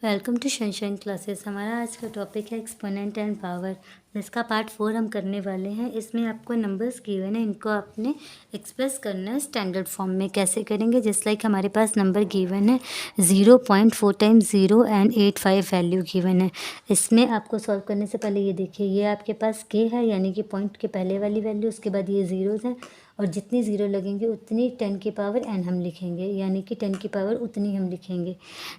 Welcome to sunshine classes. हमारा आज का टॉपिक है एक्सपोनेंट एंड पावर, जिसका पार्ट 4 हम करने वाले हैं। इसमें आपको नंबर्स गिवन है, इनको आपने एक्सप्रेस करना है स्टैंडर्ड फॉर्म में। कैसे करेंगे? जस्ट लाइक हमारे पास नंबर गिवन है 0.4 टाइम्स 0 एंड 85 वैल्यू गिवन है। इसमें आपको सॉल्व करने से पहले ये देखिए, ये आपके पास के है यानी कि पॉइंट के पहले वाली वैल्यू, उसके बाद ये ज़ीरोज़ हैं और जितनी ज़ीरो लगेंगे उतनी 10 की पावर n हम लिखेंगे, यानी कि 10 की पावर उतनी हम लिखेंगे।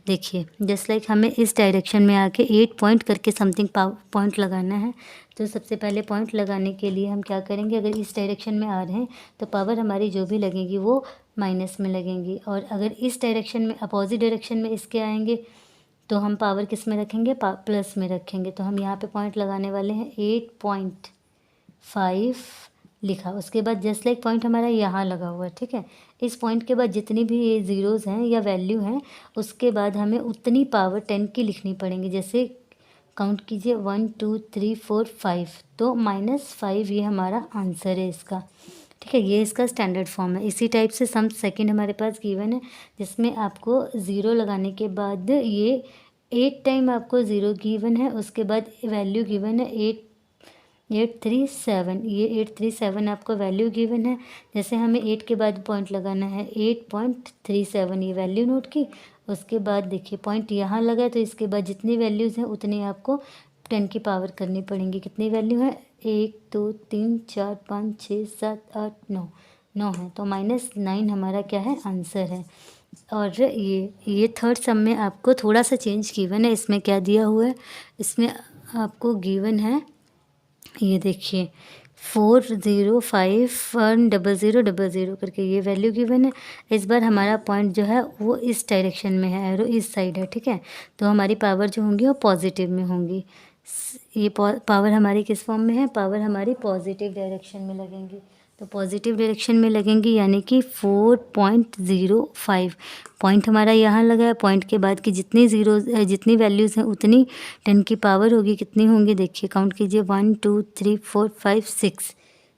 देखिए जस्ट लाइक हमें इस डायरेक्शन में आके 8 पॉइंट करके समथिंग पॉइंट लगाना है। तो सबसे पहले पॉइंट लगाने के लिए हम क्या करेंगे, अगर इस डायरेक्शन में आ रहे हैं तो पावर हमारी जो भी लगेगी वो माइनस में लगेंगी, और अगर इस डायरेक्शन में अपोजिट डायरेक्शन में इसके आएंगे तो हम पावर किस में रखेंगे, प्लस में रखेंगे। तो हम यहाँ पे पॉइंट लगाने वाले हैं 8.5 लिखा। उसके बाद जस्ट लाइक पॉइंट हमारा यहाँ लगा हुआ है, ठीक है। इस पॉइंट के बाद जितनी भी ये ज़ीरोज़ हैं या वैल्यू हैं, उसके बाद हमें उतनी पावर 10 की लिखनी पड़ेंगी। जैसे काउंट कीजिए 1 2 3 4 5, तो -5 ये हमारा आंसर है इसका, ठीक है। ये इसका स्टैंडर्ड फॉर्म है। इसी टाइप से सम सेकंड हमारे पास गिवन है, जिसमें आपको ज़ीरो लगाने के बाद ये 8 टाइम आपको ज़ीरो गिवन है, उसके बाद वैल्यू गिवन है 837। ये 837 आपको वैल्यू गिवन है। जैसे हमें 8 के बाद पॉइंट लगाना है 8.37, ये वैल्यू नोट की। उसके बाद देखिए पॉइंट यहाँ लगा, तो इसके बाद जितनी वैल्यूज़ हैं उतनी आपको 10 की पावर करनी पड़ेंगी। कितनी वैल्यू है? 1 2 3 4 5 6 7 8 9 है, तो -9 हमारा क्या है, आंसर है। और ये थर्ड सम में आपको थोड़ा सा चेंज गिवन है। इसमें क्या दिया हुआ है, इसमें आपको गिवन है, ये देखिए 40510000 करके ये वैल्यू गिवन है। इस बार हमारा पॉइंट जो है वो इस डायरेक्शन में है, एरो इस साइड है, ठीक है। तो हमारी पावर जो होंगी वो पॉजिटिव में होंगी। ये पावर हमारी किस फॉर्म में है, पावर हमारी पॉजिटिव डायरेक्शन में लगेंगी। तो पॉजिटिव डायरेक्शन में लगेंगी यानी कि 4.05 पॉइंट हमारा यहाँ लगा है। पॉइंट के बाद की जितनी ज़ीरो जितनी वैल्यूज़ हैं उतनी 10 की पावर होगी। कितनी होंगी देखिए, काउंट कीजिए 1 2 3 4 5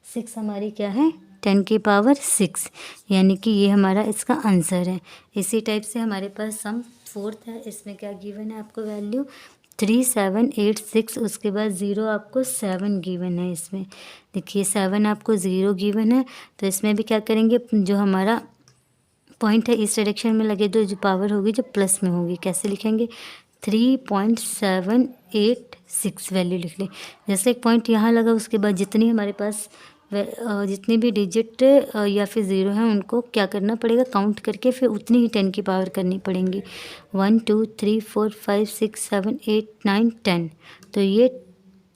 6 हमारी क्या है, 10 की पावर 6, यानी कि ये हमारा इसका आंसर है। इसी टाइप से हमारे पास सम फोर्थ है। इसमें क्या गिवन है आपको, वैल्यू 3786, उसके बाद ज़ीरो आपको 7 गिवन है। इसमें देखिए 7 आपको ज़ीरो गिवन है, तो इसमें भी क्या करेंगे, जो हमारा पॉइंट है इस डायरेक्शन में लगे तो जो पावर होगी जो प्लस में होगी, कैसे लिखेंगे, 3.786 वैल्यू लिख लें। जैसे एक पॉइंट यहाँ लगा, उसके बाद जितनी हमारे पास जितनी भी डिजिट या फिर ज़ीरो हैं उनको क्या करना पड़ेगा, काउंट करके फिर उतनी ही 10 की पावर करनी पड़ेंगी। 1 2 3 4 5 6 7 8 9 10, तो ये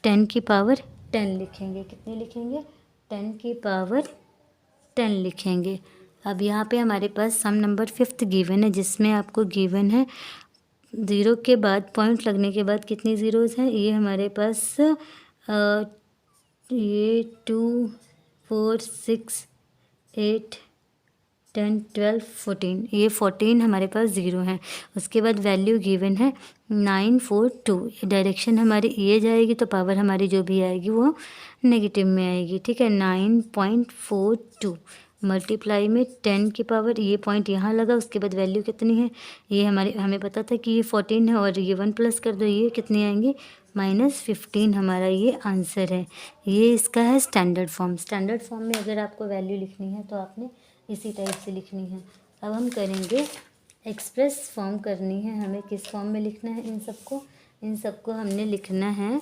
10 की पावर 10 लिखेंगे। कितनी लिखेंगे, 10 की पावर 10 लिखेंगे। अब यहाँ पे हमारे पास सम नंबर 5th गिवन है, जिसमें आपको गिवन है ज़ीरो के बाद पॉइंट लगने के बाद कितनी ज़ीरोज़ हैं, ये हमारे पास ये 2 4 6 8 10 12 14, ये 14 हमारे पास ज़ीरो हैं। उसके बाद वैल्यू गिवन है 942। डायरेक्शन हमारी ये जाएगी तो पावर हमारी जो भी आएगी वो नेगेटिव में आएगी, ठीक है। 9.42 मल्टीप्लाई में 10 की पावर, ये पॉइंट यहाँ लगा, उसके बाद वैल्यू कितनी है, ये हमें पता था कि ये 14 है, और ये 1 प्लस कर दो, ये कितनी आएंगी, -15 हमारा ये आंसर है। ये इसका है स्टैंडर्ड फॉर्म। स्टैंडर्ड फॉर्म में अगर आपको वैल्यू लिखनी है तो आपने इसी टाइप से लिखनी है। अब हम करेंगे एक्सप्रेस फॉर्म करनी है। हमें किस फॉर्म में लिखना है, इन सबको हमने लिखना है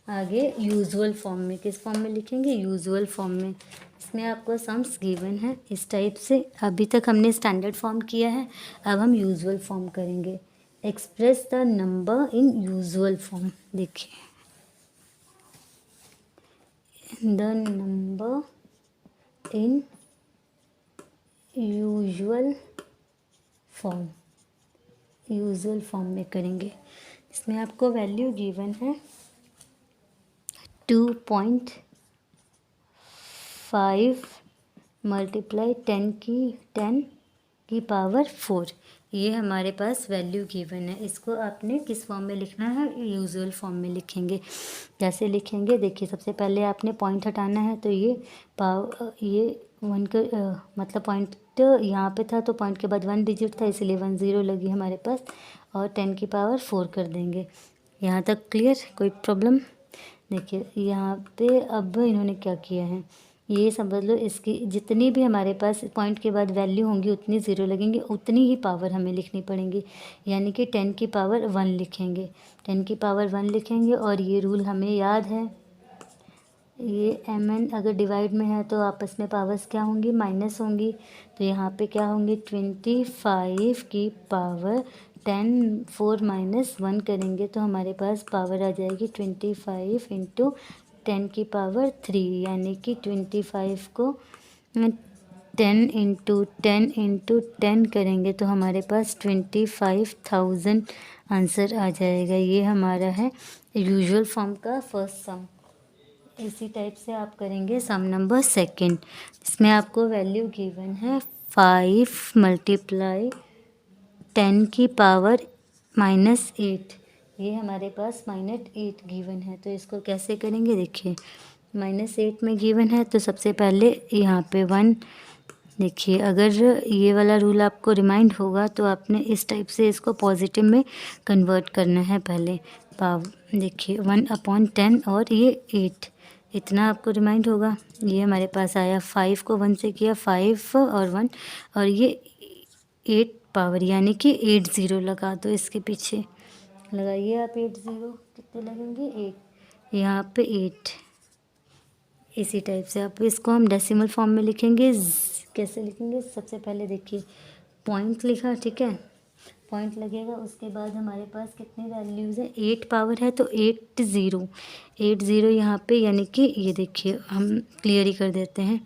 आगे यूजुअल फॉर्म में। किस फॉर्म में लिखेंगे, यूजुअल फॉर्म में। इसमें आपको सम्स गिवन है इस टाइप से। अभी तक हमने स्टैंडर्ड फॉर्म किया है, अब हम यूजुअल फॉर्म करेंगे। Express the number in usual form. देखिए, the number in usual form में करेंगे। इसमें आपको वैल्यू गिवन है 2.5 मल्टीप्लाई 10 की पावर 4, ये हमारे पास वैल्यू गिवन है। इसको आपने किस फॉर्म में लिखना है, यूजुअल फॉर्म में लिखेंगे। कैसे लिखेंगे, देखिए सबसे पहले आपने पॉइंट हटाना है, तो ये 1 का मतलब पॉइंट यहाँ पे था, तो पॉइंट के बाद 1 डिजिट था, इसलिए 10 लगी हमारे पास। और 10 की पावर 4 कर देंगे। यहाँ तक क्लियर, कोई प्रॉब्लम? देखिए यहाँ पे अब इन्होंने क्या किया है, ये समझ लो इसकी जितनी भी हमारे पास पॉइंट के बाद वैल्यू होंगी उतनी ज़ीरो लगेंगी, उतनी ही पावर हमें लिखनी पड़ेंगी। यानी कि 10 की पावर 1 लिखेंगे, 10 की पावर 1 लिखेंगे। और ये रूल हमें याद है, ये mn अगर डिवाइड में है तो आपस में पावर्स क्या होंगी, माइनस होंगी। तो यहाँ पे क्या होंगी, 25 की पावर 10 4 माइनस 1 करेंगे तो हमारे पास पावर आ जाएगी 25 इंटू 10 की पावर 3, यानी कि 25 को 10 इंटू 10 इंटू 10 करेंगे तो हमारे पास 25,000 आंसर आ जाएगा। ये हमारा है यूजुअल फॉर्म का फर्स्ट सम। इसी टाइप से आप करेंगे सम नंबर सेकंड। इसमें आपको वैल्यू गिवन है 5 मल्टीप्लाई 10 की पावर -8। ये हमारे पास -8 गिवन है, तो इसको कैसे करेंगे, देखिए -8 में गिवन है तो सबसे पहले यहाँ पे 1। देखिए अगर ये वाला रूल आपको रिमाइंड होगा तो आपने इस टाइप से इसको पॉजिटिव में कन्वर्ट करना है पहले। पावर देखिए 1/10 और ये 8, इतना आपको रिमाइंड होगा। ये हमारे पास आया 5 को 1 से किया 5 और 1, और ये 8 पावर यानी कि 8 ज़ीरो लगा दो इसके पीछे, लगाइए आप 8 ज़ीरो, कितने लगेंगे 8, यहाँ पे 8। इसी टाइप से आप इसको हम डेसिमल फॉर्म में लिखेंगे। कैसे लिखेंगे, सबसे पहले देखिए पॉइंट लिखा, ठीक है, पॉइंट लगेगा। उसके बाद हमारे पास कितनी वैल्यूज़ है, 8 पावर है तो 8 ज़ीरो यहाँ पे, यानी कि ये देखिए हम क्लियर ही कर देते हैं,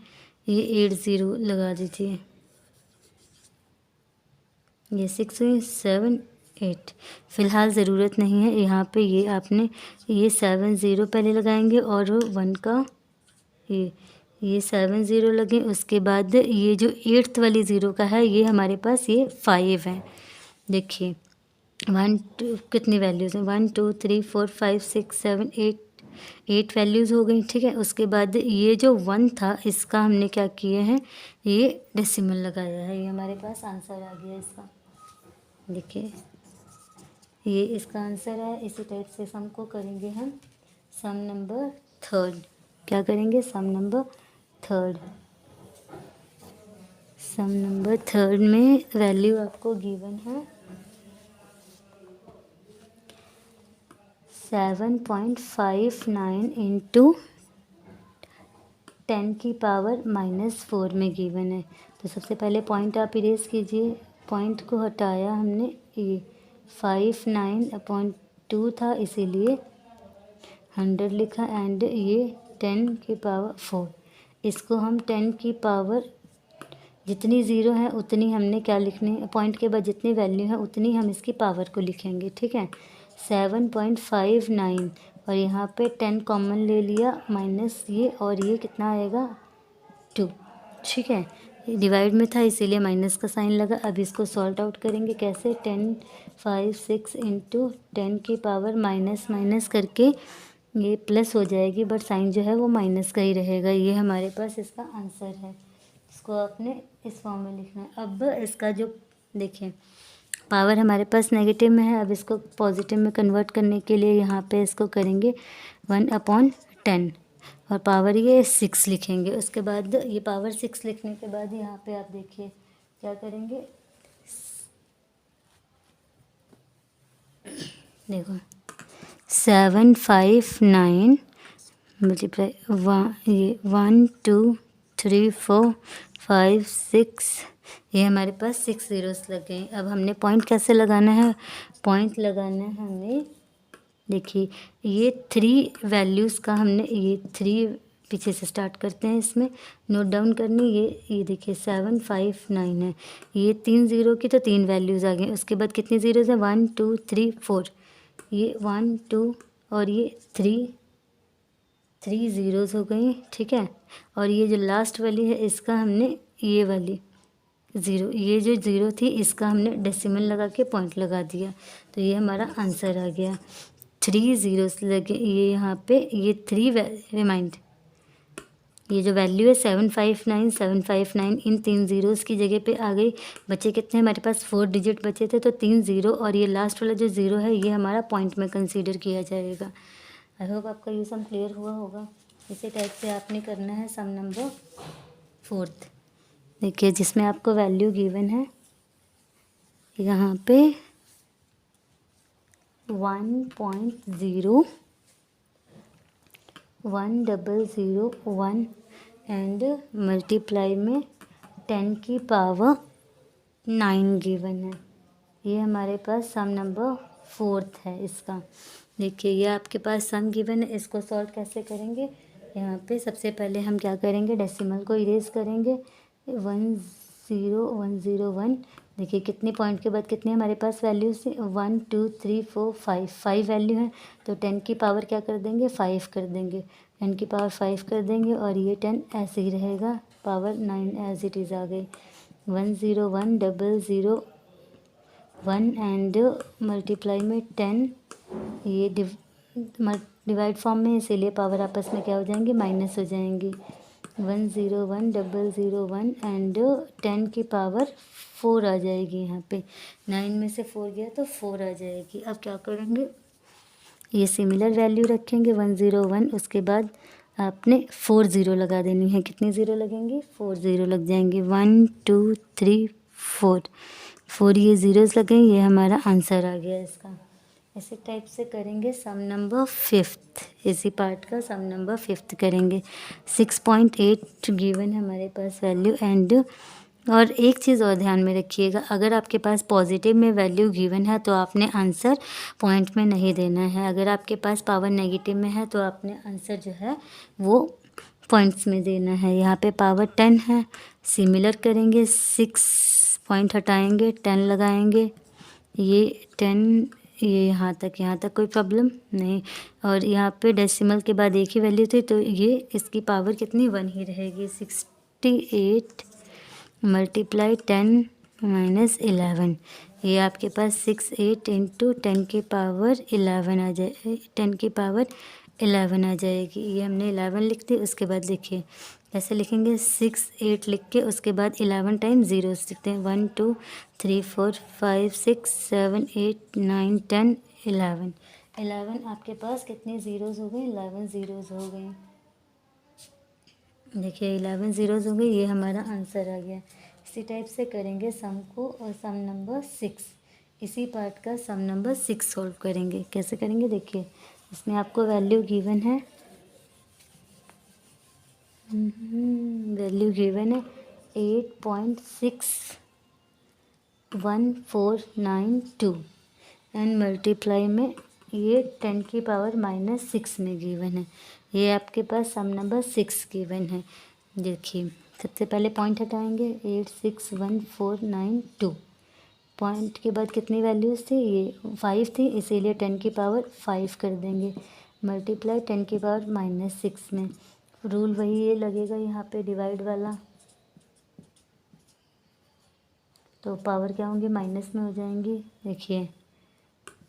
ये 8 ज़ीरो लगा दीजिए। ये 6 7 8 फ़िलहाल ज़रूरत नहीं है यहाँ पे, ये आपने ये 7 ज़ीरो पहले लगाएंगे और 1 का ये 7 ज़ीरो लगे। उसके बाद ये जो 8th वाली ज़ीरो का है ये हमारे पास ये 5 है। देखिए 1 2 कितनी वैल्यूज़ हैं, 1 2 3 4 5 6 7 8 वैल्यूज़ हो गई, ठीक है। उसके बाद ये जो 1 था इसका हमने क्या किए हैं, ये डेसिमल लगाया है, ये हमारे पास आंसर आ गया इसका। देखिए ये इसका आंसर है। इसी टाइप से सम को करेंगे हम सम नंबर थर्ड। क्या करेंगे, सम नंबर थर्ड। सम नंबर थर्ड में वैल्यू आपको गिवन है 7.59 इंटू 10 की पावर -4 में गिवन है। तो सबसे पहले पॉइंट आप इरेज कीजिए, पॉइंट को हटाया हमने, ये 59/2 था इसीलिए 100 लिखा, एंड ये 10 की पावर 4। इसको हम 10 की पावर जितनी ज़ीरो है उतनी हमने क्या लिखनी है, पॉइंट के बाद जितनी वैल्यू है उतनी हम इसकी पावर को लिखेंगे, ठीक है। 7.59 और यहाँ पे 10 कॉमन ले लिया, माइनस ये, और ये कितना आएगा 2, ठीक है। डिवाइड में था इसीलिए माइनस का साइन लगा। अब इसको सॉल्ट आउट करेंगे कैसे, 10 5 6 इंटू 10 की पावर माइनस माइनस करके ये प्लस हो जाएगी, बट साइन जो है वो माइनस का ही रहेगा। ये हमारे पास इसका आंसर है। इसको आपने इस फॉर्म में लिखना है। अब इसका जो देखिए पावर हमारे पास नेगेटिव में है, अब इसको पॉजिटिव में कन्वर्ट करने के लिए यहाँ पे इसको करेंगे 1/10 और पावर ये 6 लिखेंगे। उसके बाद ये पावर 6 लिखने के बाद यहाँ पे आप देखिए क्या करेंगे, देखो 759 मल्टीप्लाई ये 1 2 3 4 5 6, ये हमारे पास 6 ज़ीरोस लग गए। अब हमने पॉइंट कैसे लगाना है, पॉइंट लगाना है हमें, देखिए ये 3 वैल्यूज़ का हमने ये 3 पीछे से स्टार्ट करते हैं, इसमें नोट डाउन करनी। ये देखिए 759 है, ये 3 ज़ीरो की तो 3 वैल्यूज़ आ गई। उसके बाद कितनी ज़ीरोज़ है, 1 2 3 4, ये 1 2 और ये 3 ज़ीरोज़ हो गई, ठीक है। और ये जो लास्ट वाली है इसका हमने ये वाली ज़ीरो, ये जो ज़ीरो थी इसका हमने डेसिमल लगा के पॉइंट लगा दिया, तो ये हमारा आंसर आ गया। 3 ज़ीरोस लगे ये यहाँ पे, ये 3 रिमाइंड ये जो वैल्यू है 759 इन 3 ज़ीरोज़ की जगह पे आ गई। बचे कितने हमारे पास 4 डिजिट बचे थे, तो 3 ज़ीरो और ये लास्ट वाला जो ज़ीरो है ये हमारा पॉइंट में कंसीडर किया जाएगा। आई होप आपका ये सम क्लियर हुआ होगा। इसी टाइप से आपने करना है सम नंबर 4। देखिए जिसमें आपको वैल्यू गिवन है यहाँ पे 1.0 1001 एंड मल्टीप्लाई में 10 की पावर 9 गिवन है। ये हमारे पास सम नंबर 4 है इसका। देखिए ये आपके पास सम गिवन है, इसको सॉल्व कैसे करेंगे। यहाँ पे सबसे पहले हम क्या करेंगे, डेसिमल को इरेज करेंगे। 10101 देखिए कितने पॉइंट के बाद कितने हमारे पास वैल्यूज थी, 1 2 3 4 5 वैल्यू है। तो 10 की पावर क्या कर देंगे, 5 कर देंगे। 10 की पावर 5 कर देंगे और ये 10 ऐसे ही रहेगा, पावर 9 एज इट इज़ आ गई। 101001 एंड मल्टीप्लाई में 10, ये डिवाइड फॉर्म में, इसीलिए पावर आपस में क्या हो जाएंगी, माइनस हो जाएंगी। 101001 एंड 10 की पावर 4 आ जाएगी। यहाँ पे 9 में से 4 गया तो 4 आ जाएगी। अब क्या करेंगे, ये सिमिलर वैल्यू रखेंगे 101, उसके बाद आपने 4 ज़ीरो लगा देनी है। कितनी ज़ीरो लगेंगी, 4 ज़ीरो लग जाएंगे। 1 2 3 4 ये ज़ीरोज़ लगे, ये हमारा आंसर आ गया इसका। इसी टाइप से करेंगे सम नंबर 5, इसी पार्ट का सम नंबर 5 करेंगे। 6.8 गिवन है हमारे पास वैल्यू एंड, और एक चीज़ और ध्यान में रखिएगा, अगर आपके पास पॉजिटिव में वैल्यू गिवन है तो आपने आंसर पॉइंट में नहीं देना है। अगर आपके पास पावर नेगेटिव में है तो आपने आंसर जो है वो पॉइंट्स में देना है। यहाँ पे पावर 10 है, सिमिलर करेंगे, 6 पॉइंट हटाएंगे, 10 लगाएंगे, ये 10, ये यहाँ तक कोई प्रॉब्लम नहीं। और यहाँ पे डेसिमल के बाद एक ही वैल्यू थी तो ये इसकी पावर कितनी, 1 ही रहेगी। 68 मल्टीप्लाई 10 माइनस 11, ये आपके पास 68 इंटू 10 की पावर 11 आ जाए, 10 की पावर 11 आ जाएगी। ये हमने 11 लिख दी, उसके बाद लिखिए ऐसे लिखेंगे 6 8 लिख के उसके बाद 11 टाइम ज़ीरोस लिखते हैं। 1 2 3 4 5 6 7 8 9 10 11 आपके पास कितने ज़ीरोज़ हो गए, 11 ज़ीरोज़ हो गए। देखिए 11 ज़ीरोज़ हो गए, ये हमारा आंसर आ गया। इसी टाइप से करेंगे सम को, और सम नंबर 6, इसी पार्ट का सम नंबर 6 सॉल्व करेंगे। कैसे करेंगे, देखिए इसमें आपको वैल्यू गिवन है, वैल्यू गिवन है 8.61492 एंड मल्टीप्लाई में ये 10 की पावर माइनस 6 में गिवन है। ये आपके पास सम नंबर 6 गिवन है। देखिए सबसे पहले पॉइंट हटाएंगे, 861,492, पॉइंट के बाद कितनी वैल्यूज़ थी, ये 5 थी, इसीलिए 10 की पावर 5 कर देंगे, मल्टीप्लाई 10 की पावर माइनस 6 में। रूल वही ये लगेगा यहाँ पे डिवाइड वाला, तो पावर क्या होंगी, माइनस में हो जाएंगी। देखिए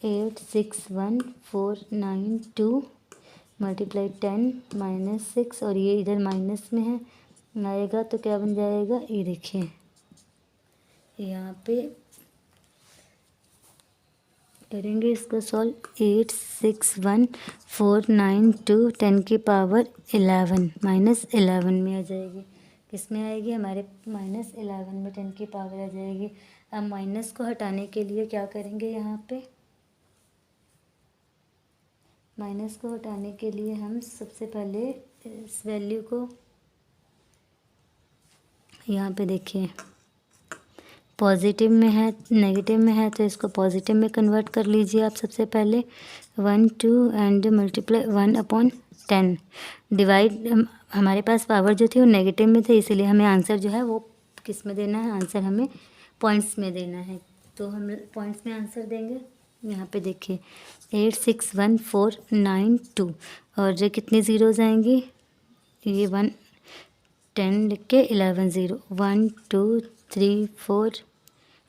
861,492 मल्टीप्लाई 10 माइनस 6, और ये इधर माइनस में है आएगा तो क्या बन जाएगा, ये देखिए यहाँ पे करेंगे इसको सॉल्व। 861,492 10 की पावर 11 माइनस 11 में आ जाएगी। किस में आएगी, हमारे माइनस 11 में 10 की पावर आ जाएगी। अब माइनस को हटाने के लिए क्या करेंगे, यहाँ पे माइनस को हटाने के लिए हम सबसे पहले इस वैल्यू को यहाँ पे देखिए पॉजिटिव में है, नेगेटिव में है, तो इसको पॉजिटिव में कन्वर्ट कर लीजिए आप सबसे पहले। 1 2 एंड मल्टीप्लाई 1/10 डिवाइड, हमारे पास पावर जो थी वो नेगेटिव में थे, इसीलिए हमें आंसर जो है वो किस में देना है, आंसर हमें पॉइंट्स में देना है, तो हम पॉइंट्स में आंसर देंगे। यहाँ पे देखिए 861,492 और जो कितनी ज़ीरोज़ आएंगी, ये 1 10 लिख के 11 ज़ीरो, 1 2 3 4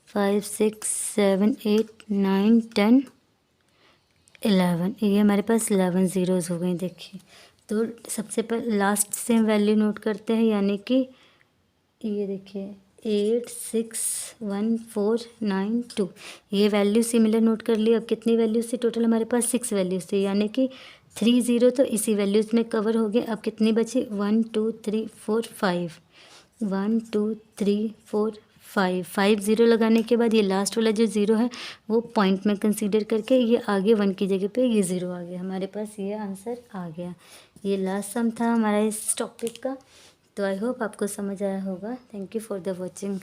5 6 7 8 9 10 11, ये हमारे पास 11 ज़ीरोज़ हो गई। देखिए तो सबसे पहले लास्ट से हम वैल्यू नोट करते हैं, यानी कि ये देखिए 86149 ये वैल्यू सिमिलर नोट कर ली। अब कितनी वैल्यूज थी टोटल हमारे पास? 6 वैल्यूज थी, यानी कि 30 तो इसी वैल्यूज में कवर हो गए। अब कितनी बची? 1 2 3 4 5 1 2 3 4 5 5 0 लगाने के बाद ये लास्ट वाला जो ज़ीरो है वो पॉइंट में कंसीडर करके ये आगे 1 की जगह पे ये ज़ीरो आ गया। हमारे पास ये आंसर आ गया। ये लास्ट सम था हमारा इस टॉपिक का। तो आई होप आपको समझ आया होगा। Thank you for the watching.